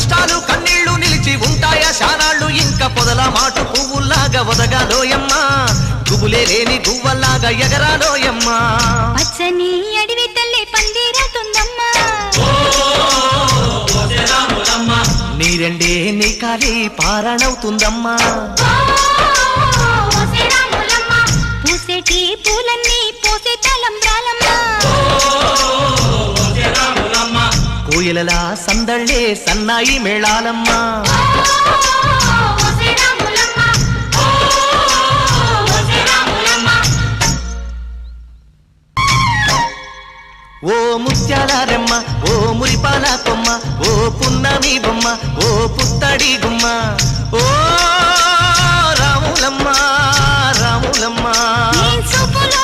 కష్టాలు కన్నీళ్లు నిలిచి ఉంటాయా శానాళ్ళు ఇంకా పొదల మాటు పువ్వుల్లాగా ఒదగాలోయమ్మా గుబులే లేని గువ్వల్లాగా ఎగరాలోయమ్మా పచ్చని అడవి తల్లి పందిరతుందమ్మా నీరెండే నీ కాలి పారణవుతుందమ్మా పూసేటి పూలన్నీ పోసే తలంబ్రాలమ్మా కోయిలలా సందళ్ళే సన్నాయి మేళాలమ్మా ఓ ముత్యాల రెమ్మ ఓ మురిపాల కొమ్మ ఓ పున్నమి బొమ్మ ఓ పుత్తడి గుమ్మ ఓ రాములమ్మ రాములమ్మ చూపులో